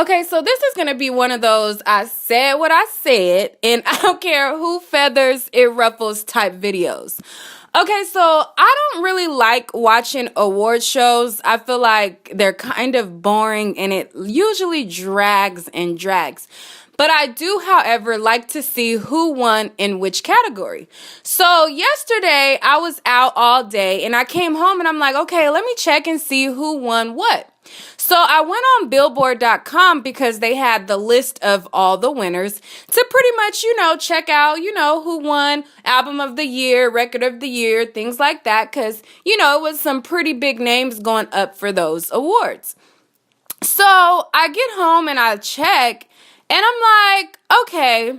Okay, so this is going to be one of those I said what I said, and I don't care who feathers it ruffles type videos. Okay, so I don't really like watching award shows. I feel like they're kind of boring and it usually drags and drags. But I do, however, like to see who won in which category. So yesterday I was out all day and I came home and I'm like, okay, let me check and see who won what. So I went on billboard.com because they had the list of all the winners to pretty much, check out, who won album of the year, record of the year, things like that. Because, it was some pretty big names going up for those awards. So I get home and I check and I'm like, okay,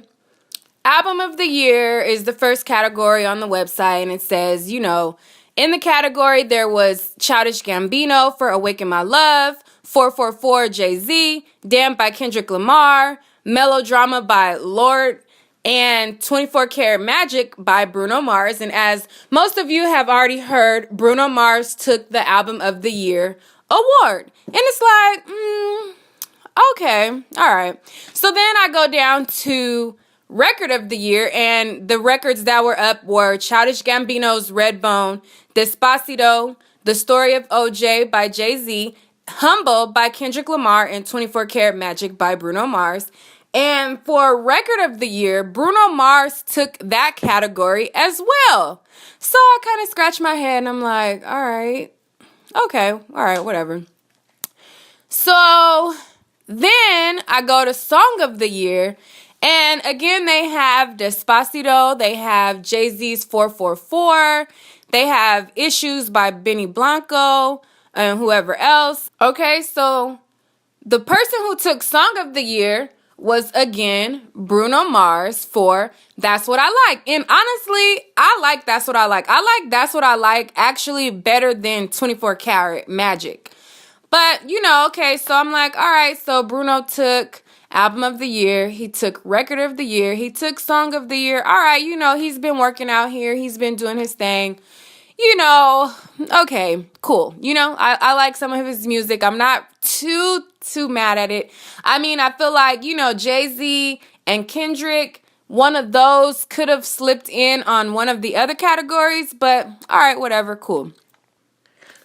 album of the year is the first category on the website. And it says, in the category, there was Childish Gambino for Awaken My Love, 444 Jay-Z, Damn by Kendrick Lamar, Melodrama by Lorde, and 24 Karat Magic by Bruno Mars. And as most of you have already heard, Bruno Mars took the Album of the Year award. And it's like, okay, all right. So then I go down to Record of the Year, and the records that were up were Childish Gambino's Redbone, Despacito, The Story of OJ by Jay-Z, Humble by Kendrick Lamar, and 24 Karat Magic by Bruno Mars. And for Record of the Year, Bruno Mars took that category as well. So I kind of scratched my head and I'm like, all right, okay, all right, whatever. So then I go to Song of the Year, and again, they have Despacito, they have Jay-Z's 444, they have Issues by Benny Blanco, and whoever else. Okay, so the person who took Song of the Year was, again, Bruno Mars for That's What I Like. And honestly, I like That's What I Like. I like That's What I Like actually better than 24 Karat Magic. But, okay, so I'm like, all right, so Bruno took Album of the Year, he took Record of the Year, he took Song of the Year. All right, he's been working out here, he's been doing his thing. Okay, cool. I like some of his music. I'm not too mad at it. I mean, I feel like, Jay-Z and Kendrick, one of those could have slipped in on one of the other categories, but all right, whatever, cool.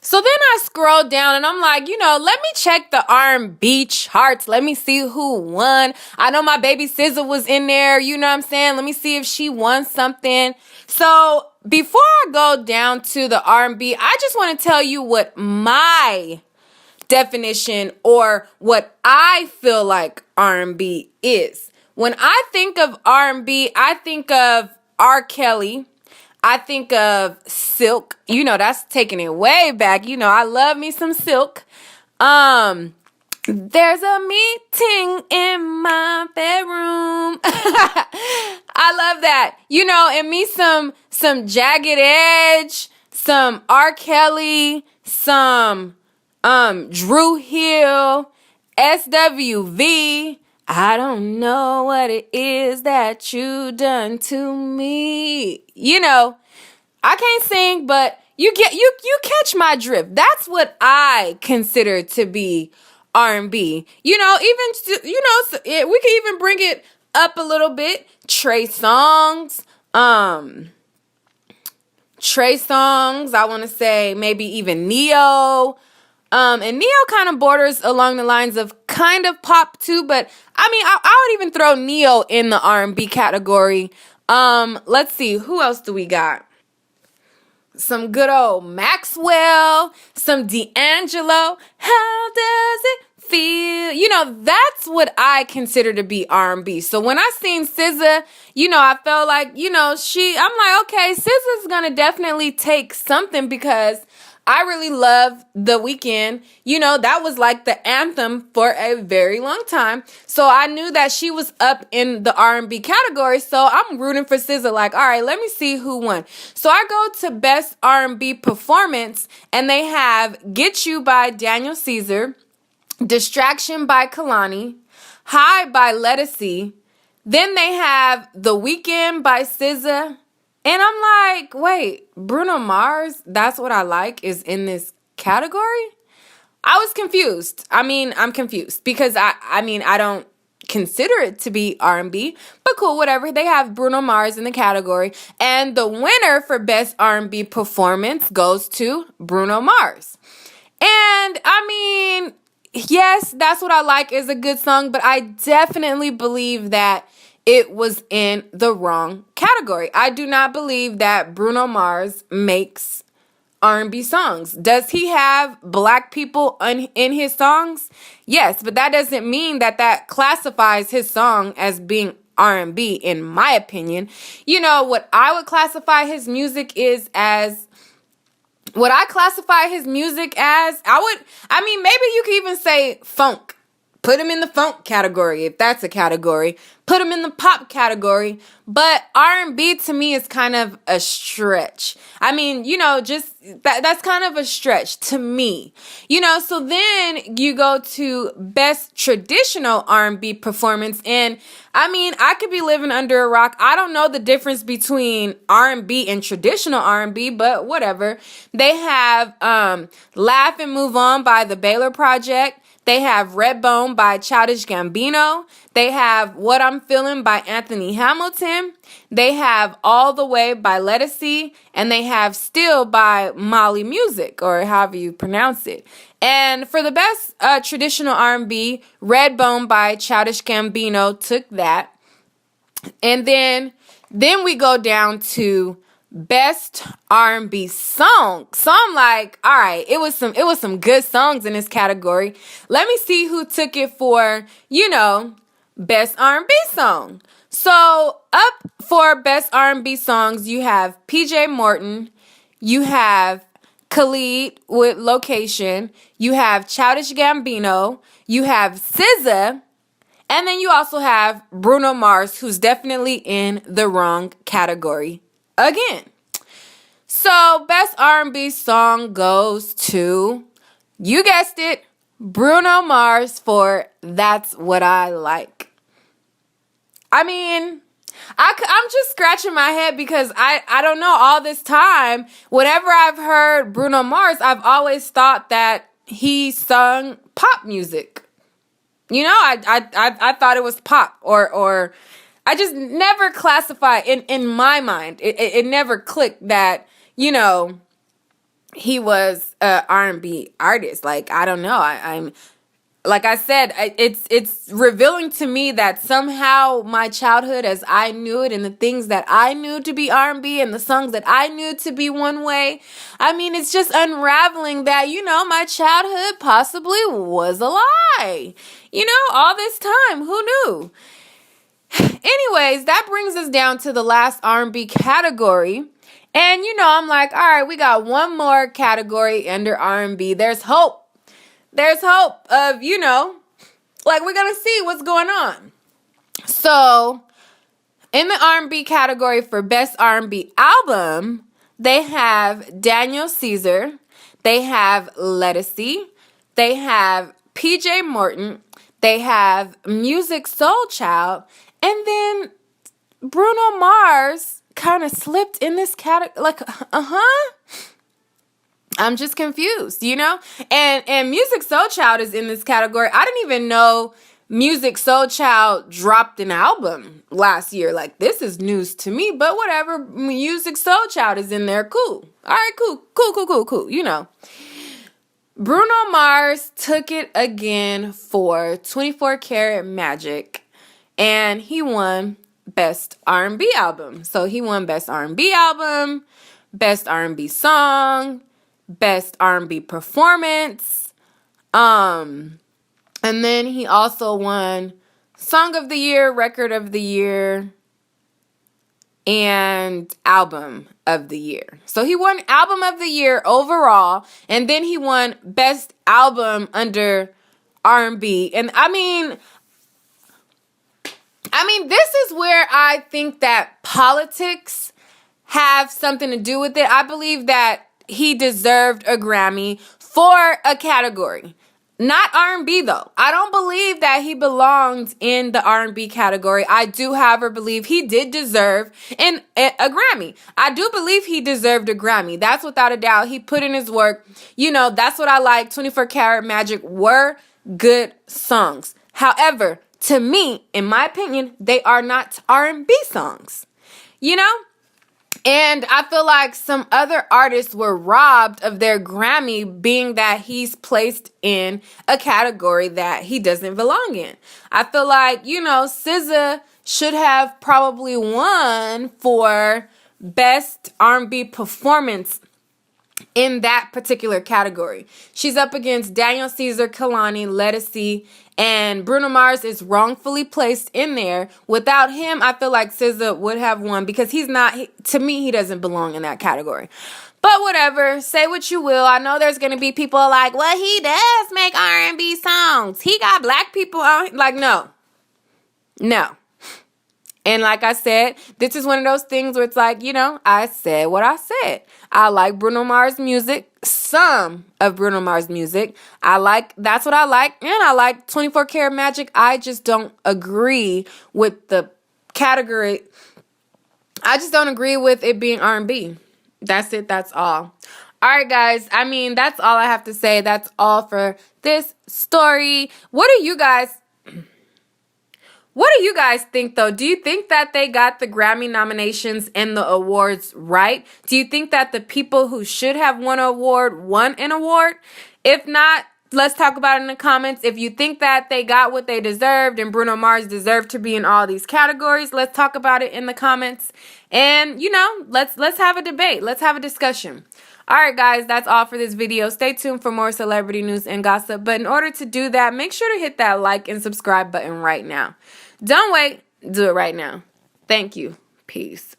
So then I scroll down and I'm like, let me check the R&B charts. Let me see who won. I know my baby SZA was in there. You know what I'm saying? Let me see if she won something. So before I go down to the R&B, I just want to tell you what my definition or what I feel like R&B is. When I think of R&B, I think of R. Kelly. I think of Silk. That's taking it way back. I love me some Silk. There's a meeting in my bedroom. I love that. And me some Jagged Edge, some R. Kelly, some Drew Hill, SWV. I don't know what it is that you done to me. I can't sing, but you catch my drift. That's what I consider to be R&B. We could even bring it up a little bit. Trey Songz, I want to say maybe even Neo. And Neo kind of borders along the lines of kind of pop too, but I mean, I would even throw Neo in the R&B category. Let's see, who else do we got? Some good old Maxwell, some D'Angelo. How does it feel? That's what I consider to be R&B. So when I seen SZA, I felt like, I'm like, okay, SZA's gonna definitely take something because I really love The Weeknd. That was like the anthem for a very long time. So I knew that she was up in the R&B category. So I'm rooting for SZA. Like, all right, let me see who won. So I go to Best R&B Performance, and they have Get You by Daniel Caesar, Distraction by Kalani, High by Ledisi. Then they have The Weeknd by SZA. And I'm like, wait, Bruno Mars, That's What I Like, is in this category? I was confused. I mean, I'm confused because I mean, I don't consider it to be R&B, but cool, whatever. They have Bruno Mars in the category, and the winner for best R&B performance goes to Bruno Mars. And I mean, yes, That's What I Like is a good song, but I definitely believe that it was in the wrong category. I do not believe that Bruno Mars makes R&B songs. Does he have black people in his songs? Yes, but that doesn't mean that classifies his song as being R&B, in my opinion. You know, what I would classify his music is as... What I classify his music as, maybe you could even say funk. Put him in the funk category, if that's a category. Put him in the pop category. But R&B to me is kind of a stretch. I mean, you know, just that's kind of a stretch to me. You know, so then you go to best traditional R&B performance. And I mean, I could be living under a rock. I don't know the difference between R&B and traditional R&B, but whatever. They have Laugh and Move On by the Baylor Project. They have Redbone by Childish Gambino. They have What I'm Feeling by Anthony Hamilton. They have All the Way by Lettucey. And they have Still by Molly Music, or however you pronounce it. And for the best traditional R&B, Redbone by Childish Gambino took that. And then we go down to best R&B song. So I'm like, all right, it was some good songs in this category. Let me see who took it for, you know, best R&B song. So up for best R&B songs, you have PJ Morton, you have Khalid with Location, you have Childish Gambino, you have SZA, and then you also have Bruno Mars, who's definitely in the wrong category again. So best R&B song goes to, you guessed it, Bruno Mars for That's What I Like. I mean, I'm just scratching my head because I don't know, all this time, whenever I've heard Bruno Mars, I've always thought that he sung pop music. You know, I thought it was pop, or I just never classify in my mind. It never clicked that, you know, he was a R&B artist. Like, I don't know. I'm like I said, it's revealing to me that somehow my childhood as I knew it, and the things that I knew to be R&B and the songs that I knew to be one way, I mean, it's just unraveling that, you know, my childhood possibly was a lie. You know, all this time, who knew? Anyways, that brings us down to the last R&B category. And, you know, I'm like, all right, we got one more category under R&B. There's hope. There's hope of, you know, like, we're going to see what's going on. So in the R&B category for best R&B album, they have Daniel Caesar, they have Lettucey, they have PJ Morton, they have Music Soul Child, and then Bruno Mars kind of slipped in this category. Like, I'm just confused, you know? And Music Soul Child is in this category. I didn't even know Music Soul Child dropped an album last year. Like, this is news to me, but whatever. Music Soul Child is in there. Cool. All right, cool. You know. Bruno Mars took it again for 24 Karat Magic, and he won Best R&B Album. So he won Best R&B Album, Best R&B Song, Best R&B Performance, and then he also won Song of the Year, Record of the Year, and Album of the Year. So he won Album of the Year overall, and then he won Best Album under R&B. And I mean, this is where I think that politics have something to do with it. I believe that he deserved a Grammy for a category. Not R&B though. I don't believe that he belonged in the R&B category. I do, however, believe he did deserve a Grammy. I do believe he deserved a Grammy. That's without a doubt. He put in his work. You know, that's what I like. 24 Karat Magic were good songs. However, to me, in my opinion, they are not R&B songs. You know? And I feel like some other artists were robbed of their Grammy, being that he's placed in a category that he doesn't belong in. I feel like, you know, SZA should have probably won for best R&B performance in that particular category. She's up against Daniel Caesar, Kehlani, Ledisi, and Bruno Mars is wrongfully placed in there. Without him, I feel like SZA would have won because to me, he doesn't belong in that category. But whatever, say what you will. I know there's going to be people like, well, he does make R&B songs. He got black people on. Like, no. And like I said, this is one of those things where it's like, you know, I said what I said. I like Bruno Mars music, some of Bruno Mars music. That's what I like. And I like 24 Karat Magic. I just don't agree with the category. I just don't agree with it being R&B. That's it. That's all. All right, guys. I mean, that's all I have to say. That's all for this story. What do you guys think, though? Do you think that they got the Grammy nominations and the awards right? Do you think that the people who should have won an award won an award? If not, let's talk about it in the comments. If you think that they got what they deserved and Bruno Mars deserved to be in all these categories, let's talk about it in the comments. And, you know, let's have a debate. Let's have a discussion. All right, guys, that's all for this video. Stay tuned for more celebrity news and gossip. But in order to do that, make sure to hit that like and subscribe button right now. Don't wait. Do it right now. Thank you. Peace.